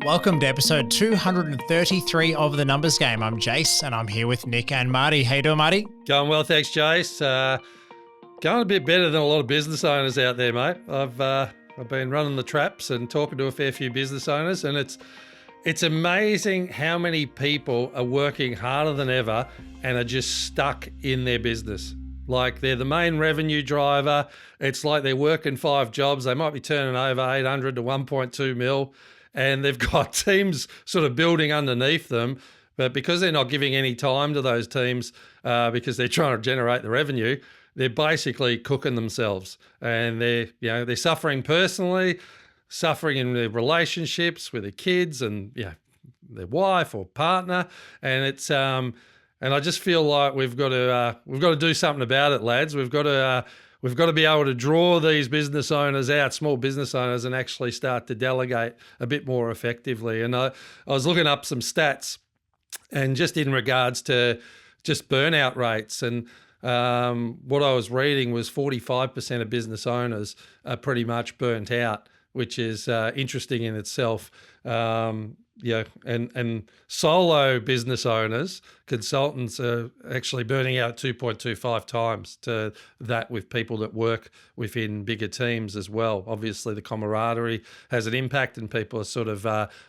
Welcome to episode 233 of The Numbers Game. I'm Jace and I'm here with Nick and Marty. How you doing, Marty? Going well, thanks, Jace. Going a bit better than a lot of business owners out there, mate. I've been running the traps and talking to a fair few business owners, and it's amazing how many people are working harder than ever and are just stuck in their business. Like they're the main revenue driver. It's like they're working 5 jobs. They might be turning over 800 to 1.2 mil, and they've got teams sort of building underneath them. But because they're not giving any time to those teams because they're trying to generate the revenue, they're basically cooking themselves, and they're suffering personally, suffering in their relationships with their kids and their wife or partner, and it's and I just feel like we've got to do something about it, lads. We've got to be able to draw these business owners out, small business owners, and actually start to delegate a bit more effectively. And I was looking up some stats, and just in regards to just burnout rates, and what I was reading was 45% of business owners are pretty much burnt out, which is interesting in itself. And solo business owners, consultants are actually burning out 2.25 times to that with people that work within bigger teams as well. Obviously, the camaraderie has an impact, and people are sort of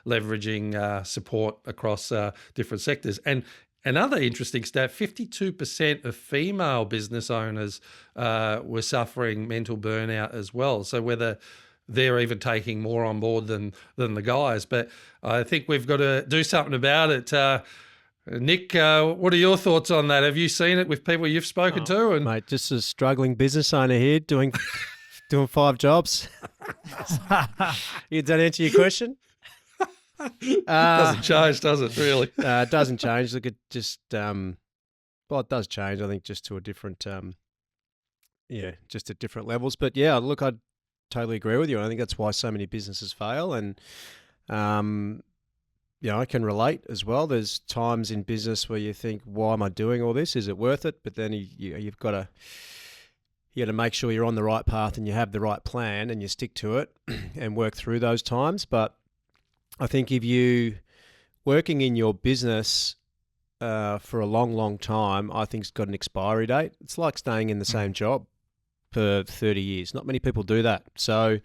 leveraging support across different sectors. And another interesting stat, 52% of female business owners were suffering mental burnout as well. So whether they're even taking more on board than the guys. But I think we've got to do something about it. Nick, what are your thoughts on that? Have you seen it with people you've spoken to? And mate, just a struggling business owner here doing 5 jobs. Did that answer your question? Doesn't change, does it, really? It doesn't change. Look, it just, well, it does change, I think, just to a different, just at different levels. But yeah, look, I totally agree with you. I think that's why so many businesses fail. And, I can relate as well. There's times in business where you think, why am I doing all this? Is it worth it? But then you've got to make sure you're on the right path and you have the right plan and you stick to it and work through those times. But I think if you working in your business for a long, long time, I think it's got an expiry date. It's like staying in the same job for 30 years. Not many people do that. So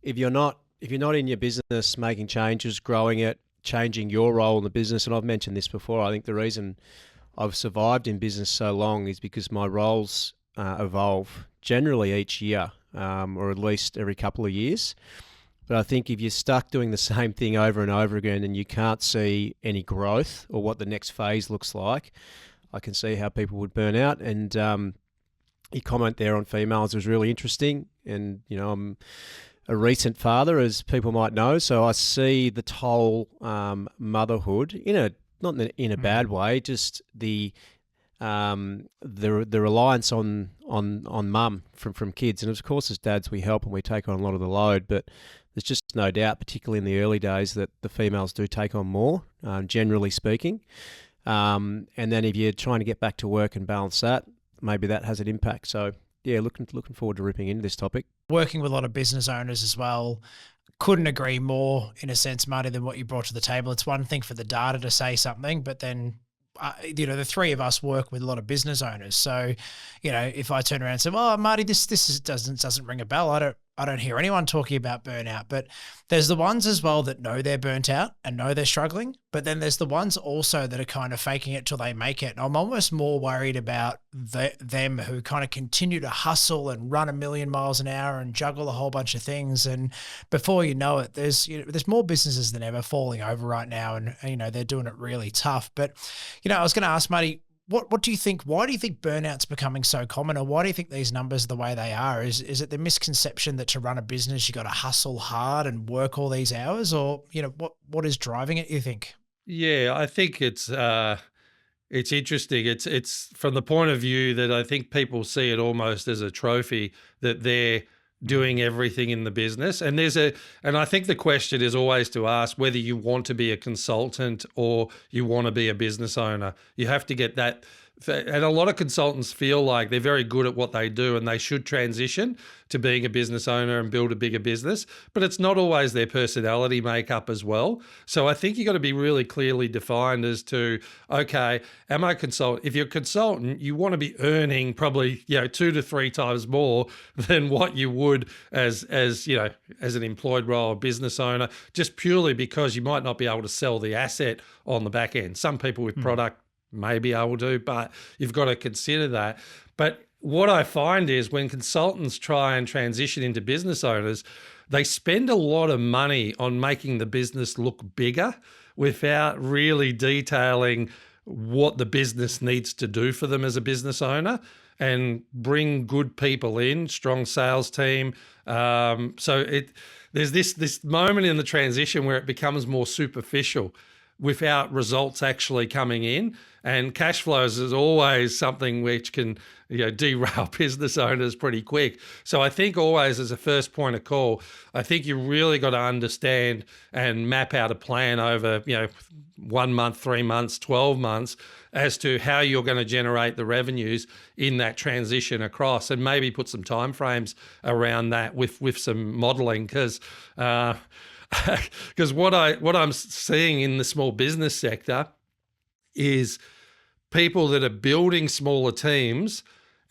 if you're not in your business making changes, growing it, changing your role in the business, and I've mentioned this before, I think the reason I've survived in business so long is because my roles evolve generally each year, or at least every couple of years. But I think if you're stuck doing the same thing over and over again and you can't see any growth or what the next phase looks like, I can see how people would burn out. And your comment there on females was really interesting. And, I'm a recent father, as people might know, so I see the toll motherhood not in a bad way, just the reliance on mum from kids. And of course, as dads, we help and we take on a lot of the load, but there's just no doubt, particularly in the early days, that the females do take on more, generally speaking. And then if you're trying to get back to work and balance that, maybe that has an impact. So yeah, looking forward to ripping into this topic. Working with a lot of business owners as well. Couldn't agree more, in a sense, Marty, than what you brought to the table. It's one thing for the data to say something, but then the three of us work with a lot of business owners. So, if I turn around and say, "Well, Marty, this doesn't ring a bell," I don't hear anyone talking about burnout. But there's the ones as well that know they're burnt out and know they're struggling. But then there's the ones also that are kind of faking it till they make it. And I'm almost more worried about them who kind of continue to hustle and run 1,000,000 miles an hour and juggle a whole bunch of things. And before you know it, there's more businesses than ever falling over right now. And they're doing it really tough. But, I was going to ask, Marty, what do you think? Why do you think burnout's becoming so common, or why do you think these numbers are the way they are? Is it the misconception that to run a business you got to hustle hard and work all these hours, or what is driving it, you think? Yeah, I think it's interesting. It's from the point of view that I think people see it almost as a trophy that they're doing everything in the business. And I think the question is always to ask whether you want to be a consultant or you want to be a business owner. You have to get and a lot of consultants feel like they're very good at what they do and they should transition to being a business owner and build a bigger business, but it's not always their personality makeup as well. So I think you've got to be really clearly defined as to, okay, am I a consultant? If you're a consultant, you want to be earning probably, 2 to 3 times more than what you would as an employed role or business owner, just purely because you might not be able to sell the asset on the back end. Some people with product may be able to, but you've got to consider that. But what I find is when consultants try and transition into business owners, they spend a lot of money on making the business look bigger without really detailing what the business needs to do for them as a business owner, and bring good people in, strong sales team. There's this moment in the transition where it becomes more superficial without results actually coming in. And cash flows is always something which can derail business owners pretty quick. So I think always as a first point of call, I think you really got to understand and map out a plan over 1 month, 3 months, 12 months as to how you're going to generate the revenues in that transition across, and maybe put some timeframes around that with some modeling, because what I'm seeing in the small business sector is people that are building smaller teams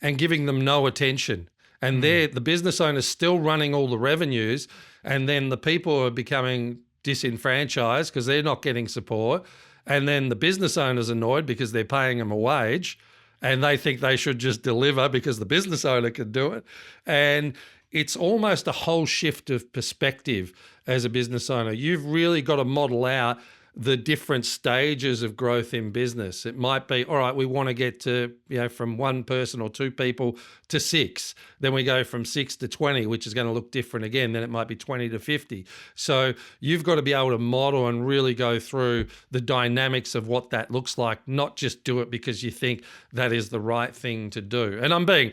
and giving them no attention. And the business owner's still running all the revenues, and then the people are becoming disenfranchised because they're not getting support. And then the business owner's annoyed because they're paying them a wage and they think they should just deliver because the business owner can do it. And it's almost a whole shift of perspective as a business owner. You've really got to model out the different stages of growth in business. It might be, all right, we want to get to, from 1 person or 2 people to 6. Then we go from 6 to 20, which is going to look different again. Then it might be 20 to 50. So you've got to be able to model and really go through the dynamics of what that looks like, not just do it because you think that is the right thing to do. And I'm being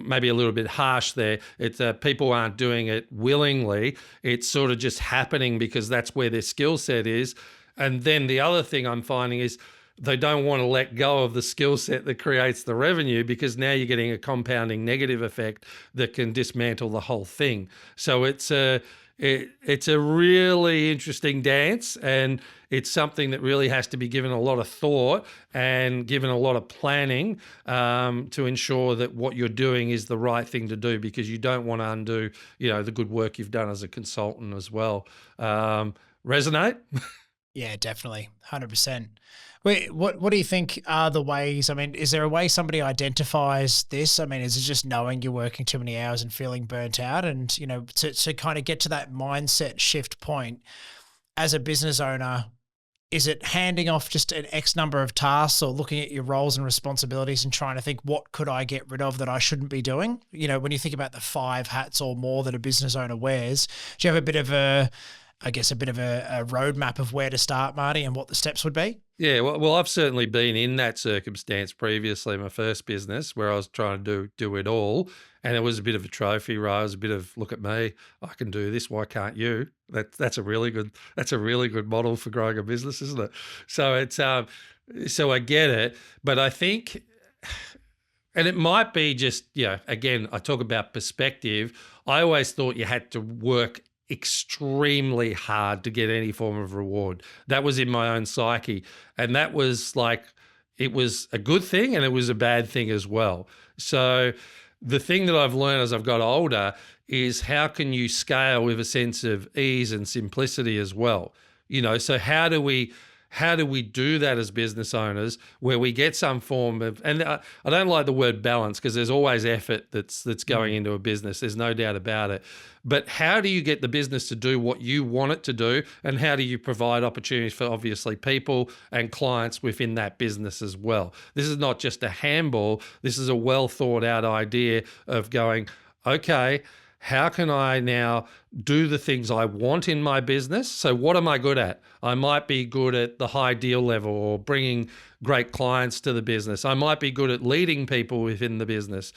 maybe a little bit harsh there. It's people aren't doing it willingly. It's sort of just happening because that's where their skill set is. And then the other thing I'm finding is they don't want to let go of the skill set that creates the revenue, because now you're getting a compounding negative effect that can dismantle the whole thing. So it's a really interesting dance, and it's something that really has to be given a lot of thought and given a lot of planning to ensure that what you're doing is the right thing to do, because you don't want to undo, the good work you've done as a consultant as well. Resonate? Yeah, definitely. 100%. Wait, what do you think are the ways? I mean, is there a way somebody identifies this? I mean, is it just knowing you're working too many hours and feeling burnt out? And, to kind of get to that mindset shift point as a business owner, is it handing off just an X number of tasks, or looking at your roles and responsibilities and trying to think, what could I get rid of that I shouldn't be doing? When you think about the 5 hats or more that a business owner wears, do you have a bit of a roadmap of where to start, Marty, and what the steps would be? Yeah, well, I've certainly been in that circumstance previously, my first business, where I was trying to do it all, and it was a bit of a trophy, right? It was a bit of, look at me, I can do this, why can't you? That's a really good model for growing a business, isn't it? So it's so I get it, but I think, and it might be just, again, I talk about perspective. I always thought you had to work extremely hard to get any form of reward. That was in my own psyche. And that was like, it was a good thing and it was a bad thing as well. So the thing that I've learned as I've got older is, how can you scale with a sense of ease and simplicity as well? So how do we do that as business owners, where we get some form of, and I don't like the word balance, because there's always effort that's going into a business. There's no doubt about it. But how do you get the business to do what you want it to do? And how do you provide opportunities for, obviously, people and clients within that business as well? This is not just a handball. This is a well thought out idea of going, okay, how can I now do the things I want in my business? So what am I good at? I might be good at the high deal level, or bringing great clients to the business. I might be good at leading people within the business.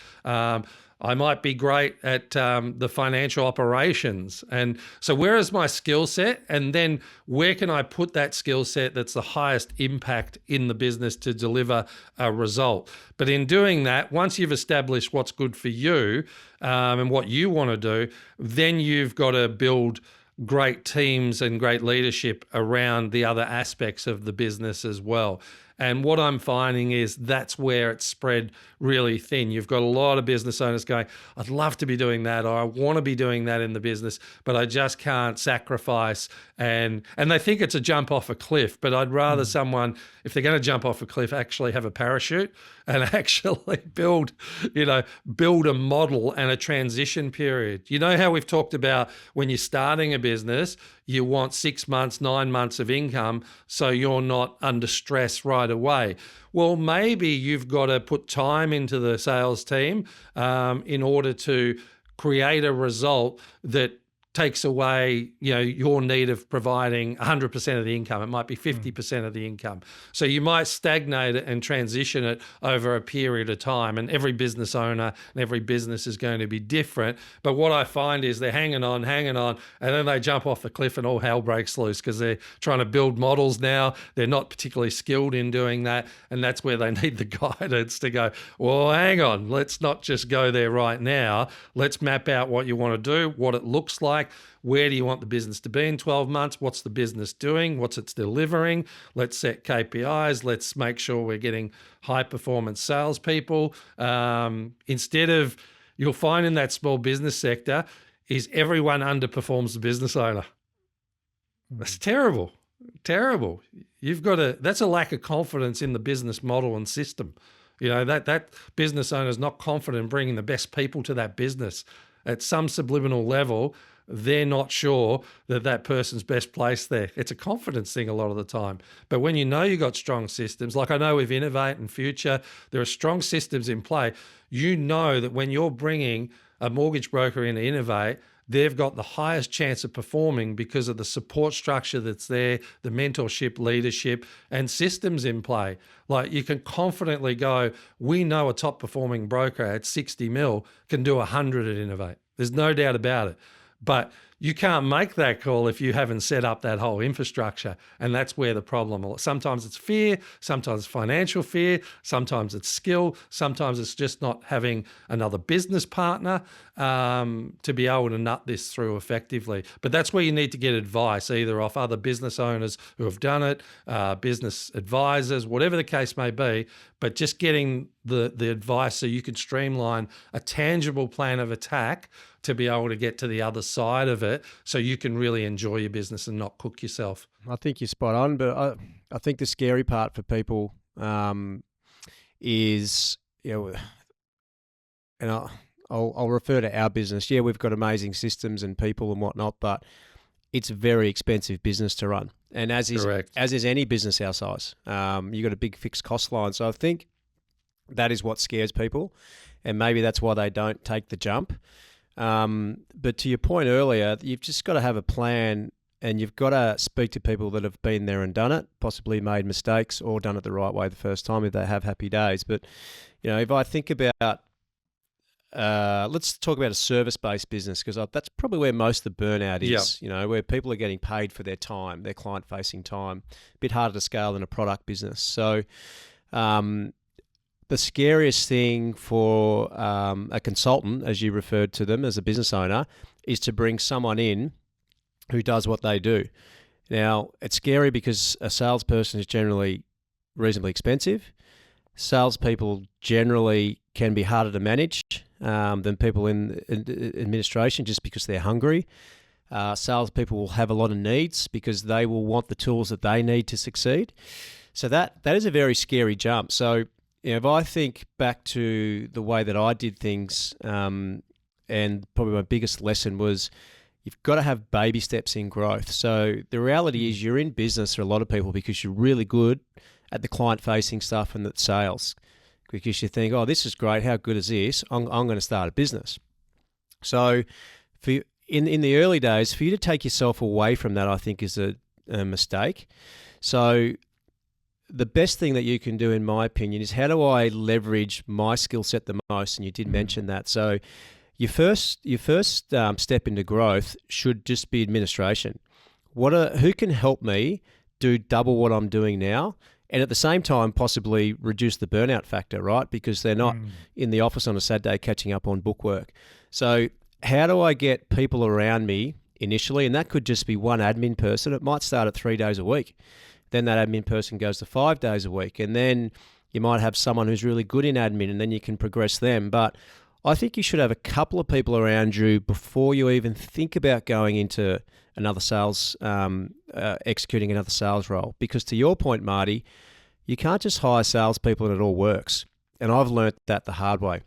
I might be great at the financial operations. And so where is my skill set? And then where can I put that skill set that's the highest impact in the business to deliver a result? But in doing that, once you've established what's good for you and what you want to do, then you've got to build great teams and great leadership around the other aspects of the business as well. And what I'm finding is that's where it's spread really thin. You've got a lot of business owners going, I'd love to be doing that, or I want to be doing that in the business, but I just can't sacrifice. And they think it's a jump off a cliff, but I'd rather someone, if they're going to jump off a cliff, actually have a parachute and actually build a model and a transition period. You know how we've talked about when you're starting a business, you want 6 months, 9 months of income so you're not under stress right away. Well, maybe you've got to put time into the sales team in order to create a result that takes away, your need of providing 100% of the income. It might be 50% of the income. So you might stagnate it and transition it over a period of time. And every business owner and every business is going to be different. But what I find is they're hanging on, and then they jump off the cliff and all hell breaks loose because they're trying to build models now. They're not particularly skilled in doing that. And that's where they need the guidance to go, well, hang on, let's not just go there right now. Let's map out what you want to do, what it looks like. Where do you want the business to be in 12 months? What's the business doing? What's it's delivering? Let's set KPIs. Let's make sure we're getting high performance salespeople. Instead of, you'll find in that small business sector is everyone underperforms the business owner. That's terrible. Terrible. That's a lack of confidence in the business model and system. That business owner is not confident in bringing the best people to that business. At some subliminal level, they're not sure that person's best placed there. It's a confidence thing a lot of the time. But when you've got strong systems, like I know with Innovate and Future, there are strong systems in play. You know that when you're bringing a mortgage broker in to Innovate, they've got the highest chance of performing because of the support structure that's there, the mentorship, leadership, and systems in play. Like you can confidently go, we know a top performing broker at 60 mil can do 100 at Innovate. There's no doubt about it. But you can't make that call if you haven't set up that whole infrastructure. And that's where the problem is. Sometimes it's fear, sometimes it's financial fear, sometimes it's skill, sometimes it's just not having another business partner to be able to nut this through effectively. But that's where you need to get advice, either off other business owners who have done it, business advisors, whatever the case may be, but just getting the advice so you can streamline a tangible plan of attack to be able to get to the other side of it so you can really enjoy your business and not cook yourself. I think you're spot on, but I think the scary part for people is, and I'll refer to our business. Yeah, we've got amazing systems and people and whatnot, but it's a very expensive business to run. And as is any business our size, you've got a big fixed cost line. So I think that is what scares people, and maybe that's why they don't take the jump. But to your point earlier, you've just got to have a plan, and you've got to speak to people that have been there and done it, possibly made mistakes or done it the right way the first time if they have happy days. But, if I think about, let's talk about a service-based business, because that's probably where most of the burnout is, where people are getting paid for their time, their client-facing time. A bit harder to scale than a product business. So, the scariest thing for a consultant, as you referred to them as a business owner, is to bring someone in who does what they do. Now, it's scary because a salesperson is generally reasonably expensive. Salespeople generally can be harder to manage than people in administration just because they're hungry. Salespeople will have a lot of needs because they will want the tools that they need to succeed. So that is a very scary jump. So, if I think back to the way that I did things, and probably my biggest lesson was you've got to have baby steps in growth. So the reality is you're in business for a lot of people because you're really good at the client-facing stuff and the sales, because you think, oh, this is great. How good is this? I'm going to start a business. So in the early days, for you to take yourself away from that, I think is a mistake. So the best thing that you can do, in my opinion, is how do I leverage my skill set the most? And you did mention that. So your first step into growth should just be administration. Who can help me do double what I'm doing now, and at the same time possibly reduce the burnout factor, right? Because they're not in the office on a Saturday catching up on bookwork. So how do I get people around me initially? And that could just be one admin person. It might start at 3 days a week. Then that admin person goes to 5 days a week. And then you might have someone who's really good in admin, and then you can progress them. But I think you should have a couple of people around you before you even think about going into another sales, executing another sales role. Because to your point, Marty, you can't just hire salespeople and it all works. And I've learnt that the hard way.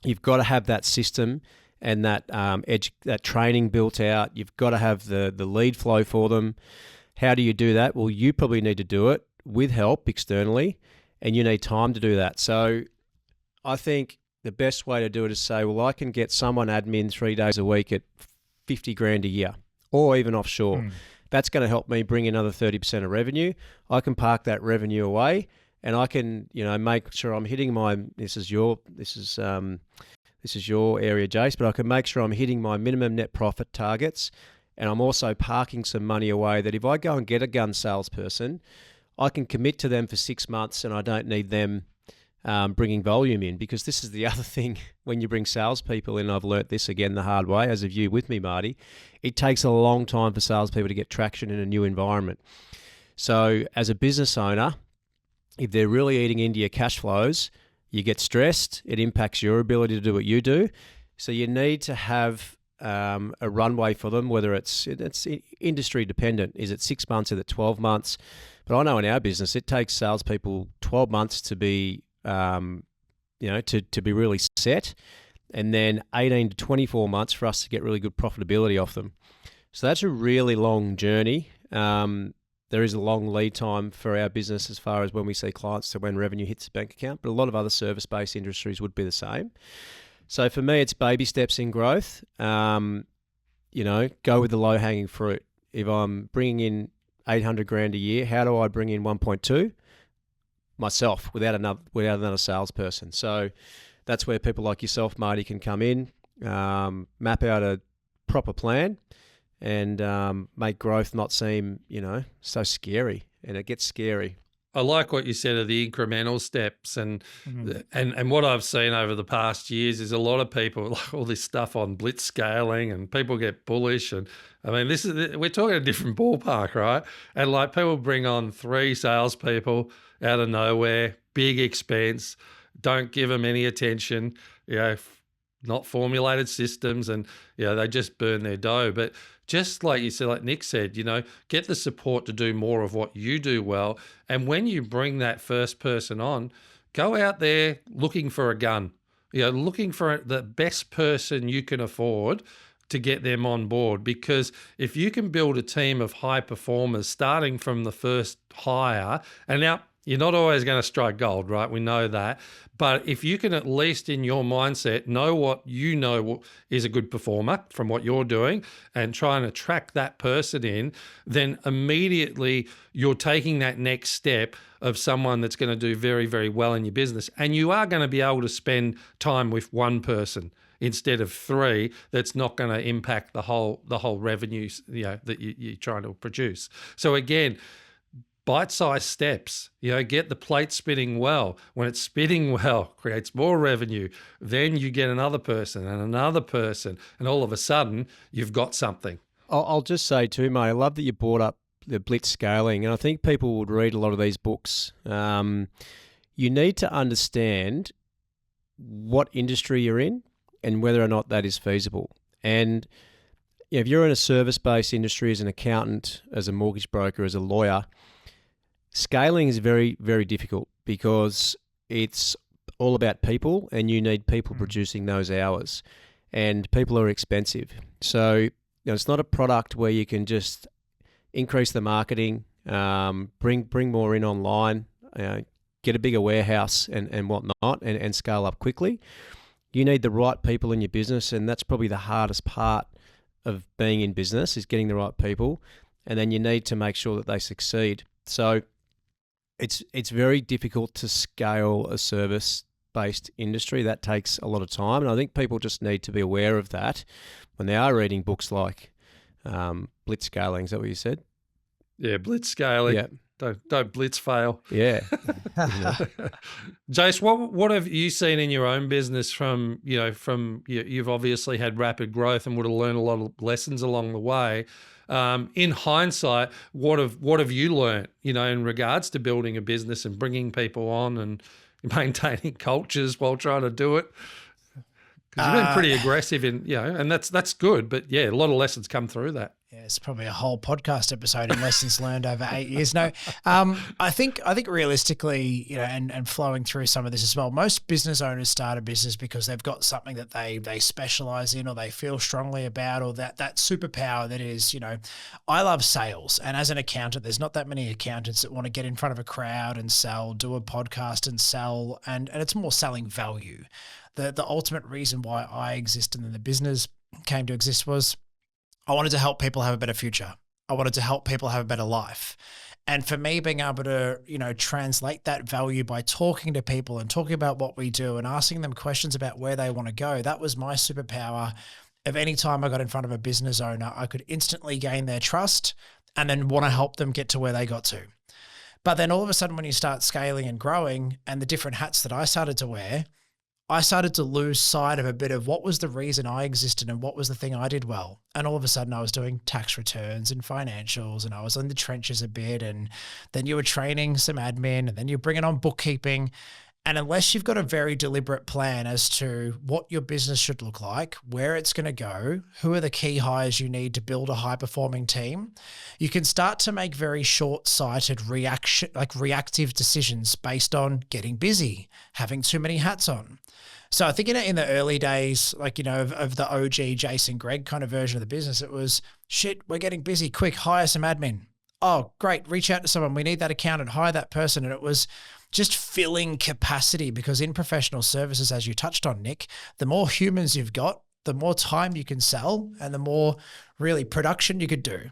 You've got to have that system and that that training built out. You've got to have the lead flow for them. How do you do that? Well, you probably need to do it with help externally, and you need time to do that. So I think the best way to do it is say, well, I can get someone admin 3 days a week at 50 grand a year, or even offshore. That's going to help me bring in another 30% of revenue. I can park that revenue away, and I can, make sure I'm hitting my. This is your area, Jace, but I can make sure I'm hitting my minimum net profit targets, and I'm also parking some money away that if I go and get a gun salesperson, I can commit to them for 6 months, and I don't need them bringing volume in, because this is the other thing when you bring salespeople in. I've learnt this again the hard way, as have you with me, Marty. It takes a long time for salespeople to get traction in a new environment. So as a business owner, if they're really eating into your cash flows, you get stressed. It impacts your ability to do what you do. So you need to have a runway for them, whether it's industry dependent. Is it 6 months? Is it 12 months? But I know in our business, it takes salespeople 12 months to be to be really set, and then 18 to 24 months for us to get really good profitability off them. So that's a really long journey. There is a long lead time for our business as far as when we see clients to when revenue hits the bank account, but a lot of other service-based industries would be the same. So for me, it's baby steps in growth. Go with the low-hanging fruit. If I'm bringing in 800 grand a year, how do I bring in 1.2? Myself, without another salesperson. So that's where people like yourself, Marty, can come in, map out a proper plan, and make growth not seem, so scary. And it gets scary. I like what you said of the incremental steps, and what I've seen over the past years is a lot of people like all this stuff on Blitzscaling, and people get bullish. And I mean, we're talking a different ballpark, right? And like people bring on 3 salespeople out of nowhere, big expense, don't give them any attention, not formulated systems, and they just burn their dough. But just like you said, like Nick said, get the support to do more of what you do well. And when you bring that first person on, go out there looking for a gun, looking for the best person you can afford to get them on board. Because if you can build a team of high performers starting from the first hire, and now you're not always going to strike gold, right? We know that. But if you can at least in your mindset know what you know is a good performer from what you're doing and try and attract that person in, then immediately you're taking that next step of someone that's going to do very, very well in your business. And you are going to be able to spend time with one person instead of 3. That's not going to impact the whole revenue that you're trying to produce. So again, bite-sized steps, get the plate spinning well. When it's spinning well, creates more revenue. Then you get another person and another person, and all of a sudden you've got something. I'll just say too, mate, I love that you brought up the Blitzscaling, and I think people would read a lot of these books. You need to understand what industry you're in and whether or not that is feasible. And if you're in a service-based industry as an accountant, as a mortgage broker, as a lawyer, scaling is very, very difficult because it's all about people, and you need people producing those hours, and people are expensive. So it's not a product where you can just increase the marketing, bring more in online, get a bigger warehouse and whatnot, and scale up quickly. You need the right people in your business, and that's probably the hardest part of being in business, is getting the right people, and then you need to make sure that they succeed. So it's very difficult to scale a service-based industry. That takes a lot of time, and I think people just need to be aware of that when they are reading books like Blitzscaling. Is that what you said? Yeah, Blitzscaling. Yeah. Don't blitz fail. Yeah. Jace, what have you seen in your own business you've obviously had rapid growth and would have learned a lot of lessons along the way. In hindsight, what have you learned, in regards to building a business and bringing people on and maintaining cultures while trying to do it? Because you've been pretty aggressive and that's good. But yeah, a lot of lessons come through that. Yeah, it's probably a whole podcast episode in lessons learned over 8 years. No, I think realistically, and flowing through some of this as well, most business owners start a business because they've got something that they specialize in or they feel strongly about, or that superpower that is, I love sales. And as an accountant, there's not that many accountants that want to get in front of a crowd and sell, do a podcast and sell, and it's more selling value. The ultimate reason why I exist and then the business came to exist was I wanted to help people have a better future. I wanted to help people have a better life. And for me, being able to, translate that value by talking to people and talking about what we do and asking them questions about where they want to go, that was my superpower. Of any time I got in front of a business owner, I could instantly gain their trust and then want to help them get to where they got to. But then all of a sudden, when you start scaling and growing and the different hats that I started to wear, I started to lose sight of a bit of what was the reason I existed and what was the thing I did well. And all of a sudden I was doing tax returns and financials and I was in the trenches a bit, and then you were training some admin and then you're bringing on bookkeeping. And unless you've got a very deliberate plan as to what your business should look like, where it's going to go, who are the key hires you need to build a high-performing team, you can start to make very short-sighted reactive decisions based on getting busy, having too many hats on. So I think in the early days, of the OG Jason Gregg kind of version of the business, it was, shit, we're getting busy, quick, hire some admin. Oh, great, reach out to someone. We need that accountant, hire that person. And it was just filling capacity, because in professional services, as you touched on, Nick, the more humans you've got, the more time you can sell and the more really production you could do.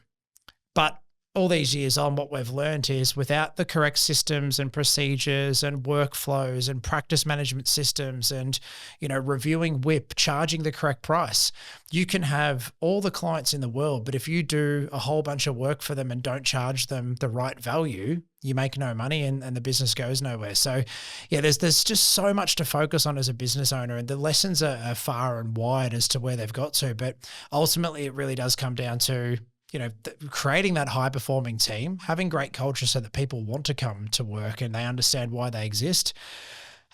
But all these years on, what we've learned is without the correct systems and procedures and workflows and practice management systems and, reviewing WIP, charging the correct price, you can have all the clients in the world, but if you do a whole bunch of work for them and don't charge them the right value, you make no money and the business goes nowhere. So yeah, there's just so much to focus on as a business owner, and the lessons are far and wide as to where they've got to. But ultimately it really does come down to, creating that high performing team, having great culture so that people want to come to work and they understand why they exist,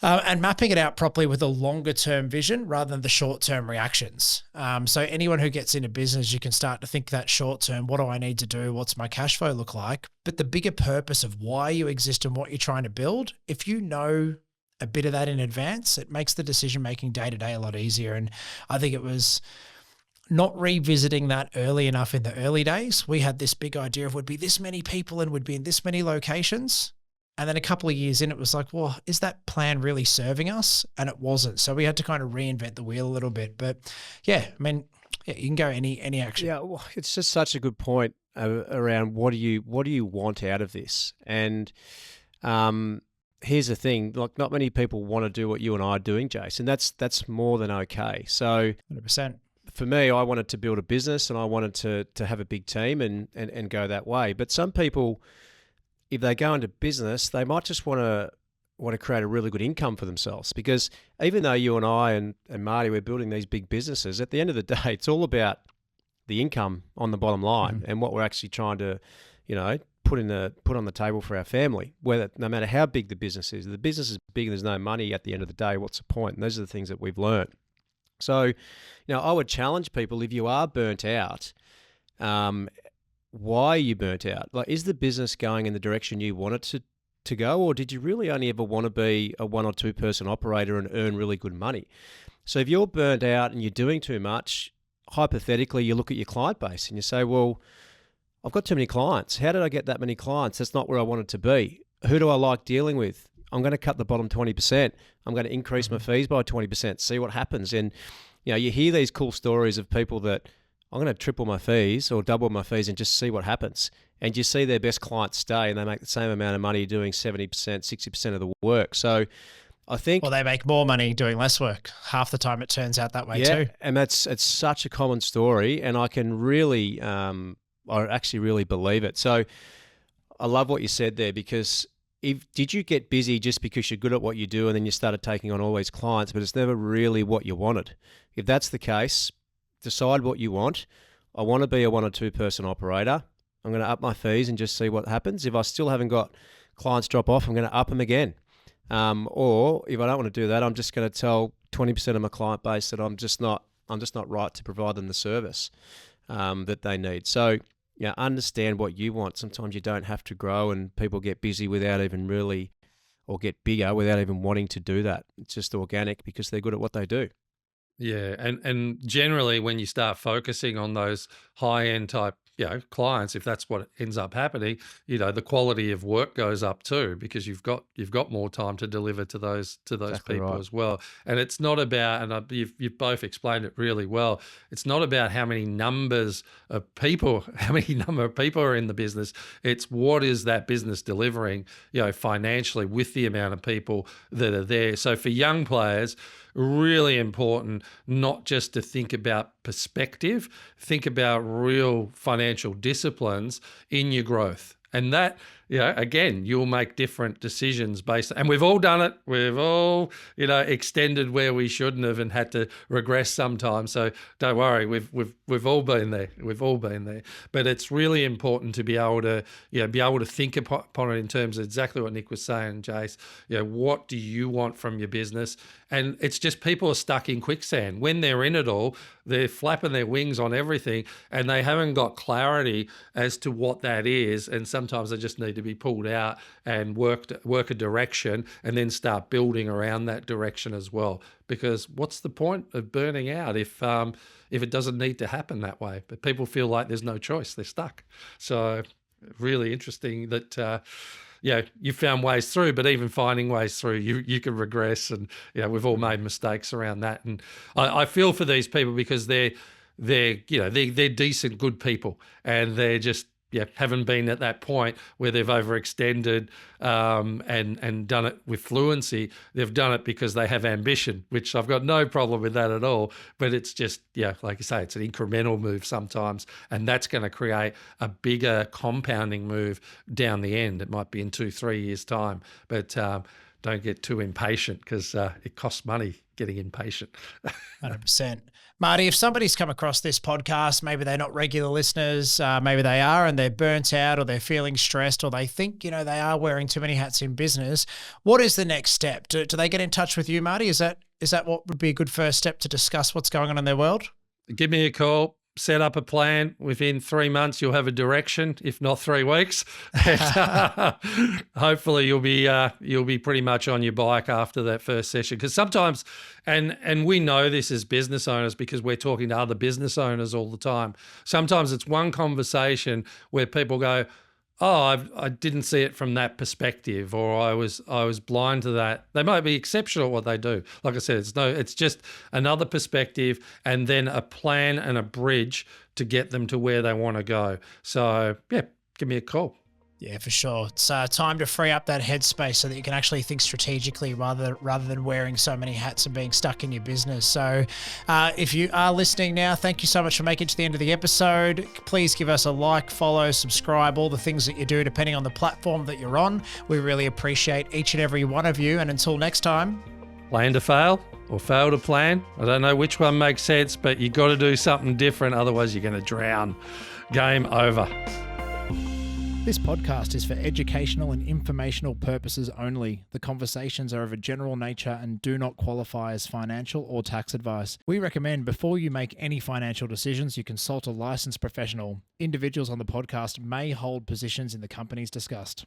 and mapping it out properly with a longer term vision rather than the short term reactions. So anyone who gets into business, you can start to think that short term, what do I need to do? What's my cash flow look like? But the bigger purpose of why you exist and what you're trying to build, if you know a bit of that in advance, it makes the decision making day to day a lot easier. And I think it was not revisiting that early enough in the early days. We had this big idea of would be this many people and would be in this many locations. And then a couple of years in, it was like, well, is that plan really serving us? And it wasn't. So we had to kind of reinvent the wheel a little bit. But yeah, you can go any action. Yeah, well, it's just such a good point around what do you want out of this? And here's the thing, like not many people want to do what you and I are doing, Jason. That's more than okay. So 100%. For me, I wanted to build a business and I wanted to have a big team and go that way. But some people, if they go into business, they might just want to create a really good income for themselves. Because even though you and I and Marty, we're building these big businesses, at the end of the day, it's all about the income on the bottom line and what we're actually trying to, put on the table for our family. Whether no matter how big the business is big and there's no money at the end of the day, what's the point? And those are the things that we've learned. So, I would challenge people, if you are burnt out, why are you burnt out? Like, is the business going in the direction you want it to go, or did you really only ever want to be a 1 or 2 person operator and earn really good money? So if you're burnt out and you're doing too much, hypothetically, you look at your client base and you say, well, I've got too many clients. How did I get that many clients? That's not where I wanted to be. Who do I like dealing with? I'm going to cut the bottom 20%. I'm going to increase my fees by 20%, see what happens. And, you hear these cool stories of people that I'm going to triple my fees or double my fees and just see what happens. And you see their best clients stay and they make the same amount of money doing 70%, 60% of the work. So I think... Well, they make more money doing less work. Half the time it turns out that way too. And it's such a common story, and I can really, I actually really believe it. So I love what you said there, because did you get busy just because you're good at what you do and then you started taking on all these clients, but it's never really what you wanted? If that's the case, decide what you want. I want to be a 1 or 2 person operator. I'm going to up my fees and just see what happens. If I still haven't got clients drop off, I'm going to up them again. Or if I don't want to do that, I'm just going to tell 20% of my client base that I'm just not right to provide them the service that they need. So, understand what you want. Sometimes you don't have to grow, and people get busy without even really, or get bigger without even wanting to do that. It's just organic because they're good at what they do. Yeah, and generally when you start focusing on those high-end type, clients, if that's what ends up happening, the quality of work goes up too, because you've got more time to deliver to those Exactly people right. as well. And it's not about, and you've both explained it really well, it's not about how many number of people are in the business. It's what is that business delivering, financially, with the amount of people that are there. So for young players, really important not just to think about perspective, think about real financial disciplines in your growth. And that, again, you'll make different decisions based, and we've all done it. We've all, extended where we shouldn't have and had to regress sometimes. So don't worry, we've all been there. We've all been there. But it's really important to be able to think upon it in terms of exactly what Nick was saying, Jace. What do you want from your business? And it's just people are stuck in quicksand. When they're in it all, they're flapping their wings on everything and they haven't got clarity as to what that is. And sometimes they just need to be pulled out and work a direction and then start building around that direction as well. Because what's the point of burning out if it doesn't need to happen that way? But people feel like there's no choice. They're stuck. So really interesting that... you found ways through, but even finding ways through, you can regress, and we've all made mistakes around that. And I feel for these people because they're decent, good people, and they're just haven't been at that point where they've overextended and done it with fluency. They've done it because they have ambition, which I've got no problem with that at all. But it's just, like you say, it's an incremental move sometimes, and that's going to create a bigger compounding move down the end. It might be in 2-3 years' time, but don't get too impatient because it costs money getting impatient. 100%. Marty, if somebody's come across this podcast, maybe they're not regular listeners, maybe they are and they're burnt out or they're feeling stressed or they think, they are wearing too many hats in business, what is the next step? Do they get in touch with you, Marty? Is that what would be a good first step to discuss what's going on in their world? Give me a call. Set up a plan. Within 3 months, you'll have a direction, if not 3 weeks. Hopefully, you'll be pretty much on your bike after that first session. Because sometimes, and we know this as business owners because we're talking to other business owners all the time. Sometimes it's one conversation where people go, "Oh, I didn't see it from that perspective," or I was blind to that. They might be exceptional at what they do. Like I said, it's just another perspective and then a plan and a bridge to get them to where they want to go. So give me a call. Yeah, for sure. It's time to free up that headspace so that you can actually think strategically rather than wearing so many hats and being stuck in your business. So if you are listening now, thank you so much for making it to the end of the episode. Please give us a like, follow, subscribe, all the things that you do depending on the platform that you're on. We really appreciate each and every one of you. And until next time. Plan to fail or fail to plan. I don't know which one makes sense, but you got to do something different. Otherwise, you're going to drown. Game over. This podcast is for educational and informational purposes only. The conversations are of a general nature and do not qualify as financial or tax advice. We recommend before you make any financial decisions, you consult a licensed professional. Individuals on the podcast may hold positions in the companies discussed.